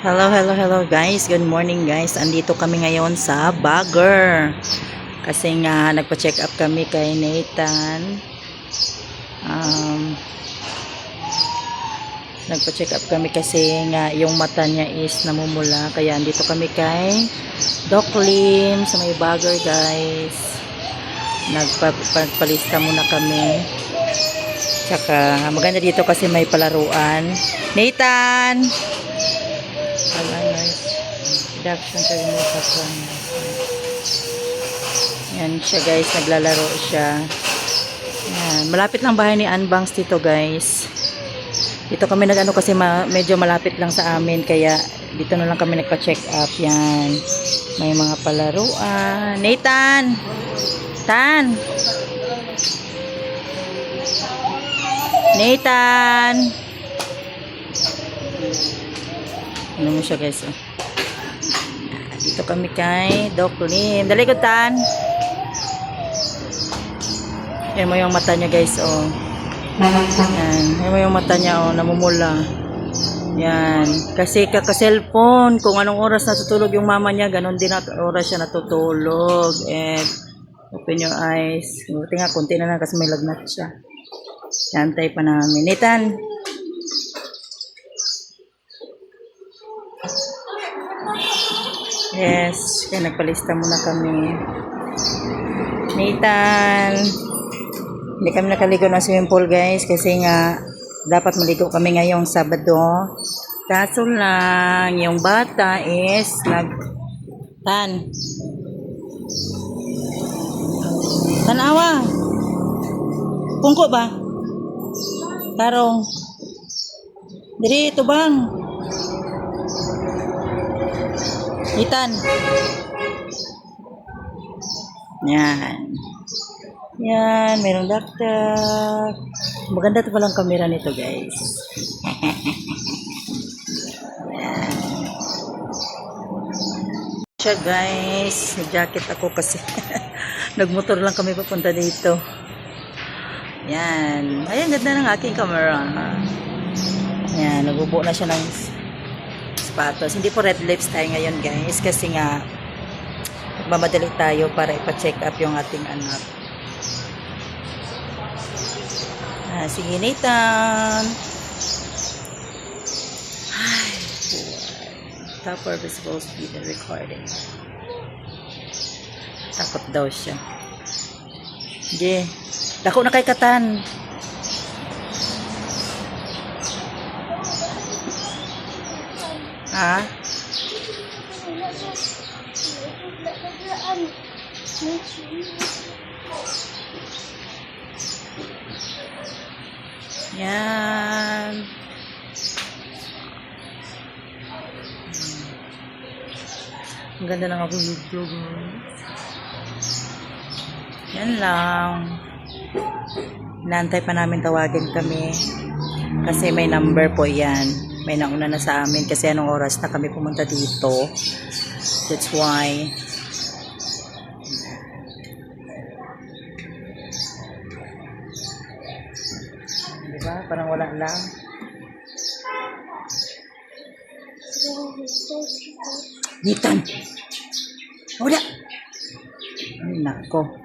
Hello, hello, hello guys. Good morning guys. Andito kami ngayon sa Baguio. Kasi nga nagpa-check up kami kay Nathan. Nagpa-check up kami kasi nga yung mata niya is namumula. Kaya andito kami kay Doc Lim sa may Baguio guys. Nagpalista muna kami. Tsaka maganda dito kasi may palaruan. Nathan! Yan siya guys, naglalaro siya. Yan. Malapit lang bahay ni Anbangs dito guys. Dito kami nag-ano kasi medyo malapit lang sa amin, kaya dito na lang kami nagpa-check up. Yan, may mga palaruan. Nathan! Tan! Nathan! Ano mo siya guys, oh. Dito kami kay Doc Lim. Dali ko, Tan. Yan mo yung mata niya guys, oh. Yan mo yung mata niya, oh, namumula. Yan, kasi kaka-cellphone, kung anong oras natutulog yung mama niya, ganon din at oras siya natutulog. And open your eyes. Buti nga, konti na lang kasi may lagnat siya. Yantay pa namin. Nathan! Yes, kaya nagpalista muna kami. Nathan! Hindi kami nakaligo ng swimming pool guys kasi nga dapat maligo kami ngayong Sabado. Kaso lang, yung bata is Tan! Tanawa! Pungko ba? Tarong. Diri, ito bang? Nathan. Yan. Yan, mayroong doctor. Maganda ito palang camera nito guys. Yan. Siya guys, nag-jacket ako kasi nagmotor lang kami papunta dito. Yan. Ayan, ganda ng aking camera. Yan, nagubuo na siya ng sapatos. Hindi po red lips tayo ngayon guys kasi nga mamadali tayo para ipa-check up yung ating anak. Sige Nathan. Ay, top purpose supposed to be the recording. Takot daw siya. Sige. Dako na kay Katan. Ha? Yan. Ang ganda ng akong YouTube. Yan lang. Inaantay pa namin tawagin kami kasi may number po yan. May nauna na sa amin kasi anong oras na kami pumunta dito. That's why. Diba? Parang wala lang. Nathan! Wala! Ay, nako.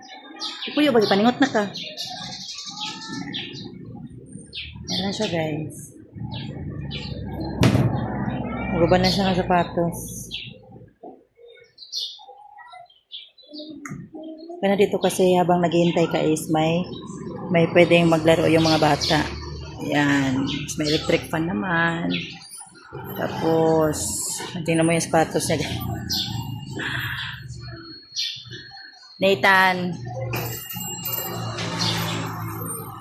Ipuyo, bagi paningot na ka. Yan lang siya guys. Maguban na siya ng sapatos. Kaya dito kasi habang naghihintay ka is may pwedeng maglaro yung mga bata. Yan. May electric fan naman. Tapos, tingnan mo yung sapatos niya. Nathan!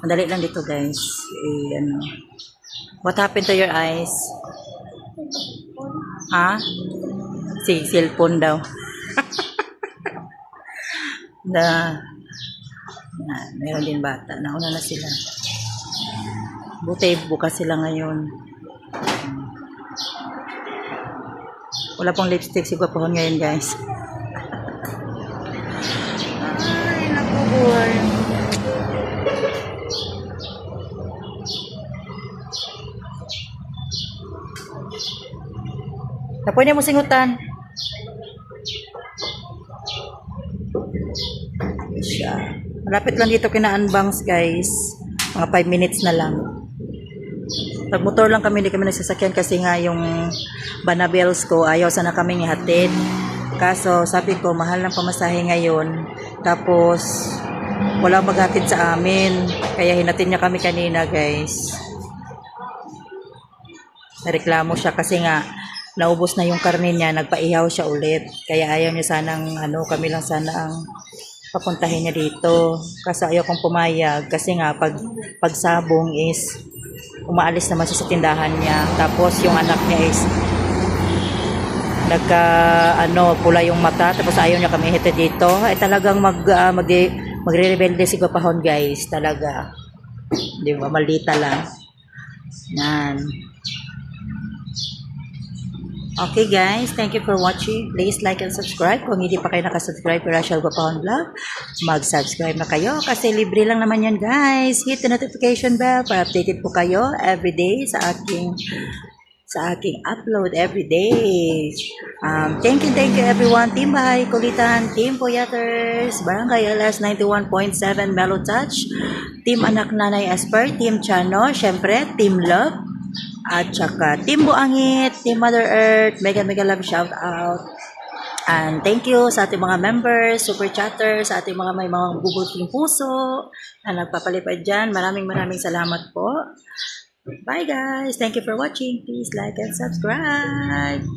Madali lang dito guys. Ano. What happened to your eyes? Ha? Cellphone daw. Meron din bata. Nauna na sila. Buti bukas sila ngayon. Wala pong lipstick si Gwapohon ngayon guys. Ay, naku boy. Pwede mo singutan. Siya. Malapit lang dito kina Anbangs, guys. Mga 5 minutes na lang. Pag-motor lang kami, hindi kami nagsasakyan kasi nga yung Banabels ko, ayaw sana kami ihatid. Kaso, sabi ko, mahal ng pamasahe ngayon. Tapos, wala maghatid sa amin. Kaya hinatid niya kami kanina, guys. Nareklamo siya kasi nga, naubos na yung karne niya, nagpaihaw siya ulit. Kaya ayaw niya sanang, kami lang sana ang papuntahin niya dito. Kasi ayaw kong pumayag. Kasi nga, pagsabong is, umaalis naman siya sa tindahan niya. Tapos yung anak niya is pula yung mata. Tapos ayaw niya kami hita dito. Ay talagang magre-rebelde si Gopahon, guys. Talaga. Di ba? Maldita lang. Yan. Okay guys, thank you for watching. Please like and subscribe. Kung hindi pa kayo nakasubscribe kay Rachel Gopahon Vlog, mag-subscribe na kayo kasi libre lang naman yan, guys. Hit the notification bell para updated po kayo everyday sa aking upload everyday. Thank you everyone. Team Bahay Kulitan, Team Puyaters, Barangay LS 91.7 Mellow Touch, Team Anak Nanay Esper, Team Chano, syempre Team Love, at saka Team Buangit, Team Mother Earth, mega love shout out. And thank you sa ating mga members, super chatters, sa ating may mga bubuting puso na nagpapalipad dyan. Maraming salamat po. Bye guys. Thank you for watching. Please like and subscribe.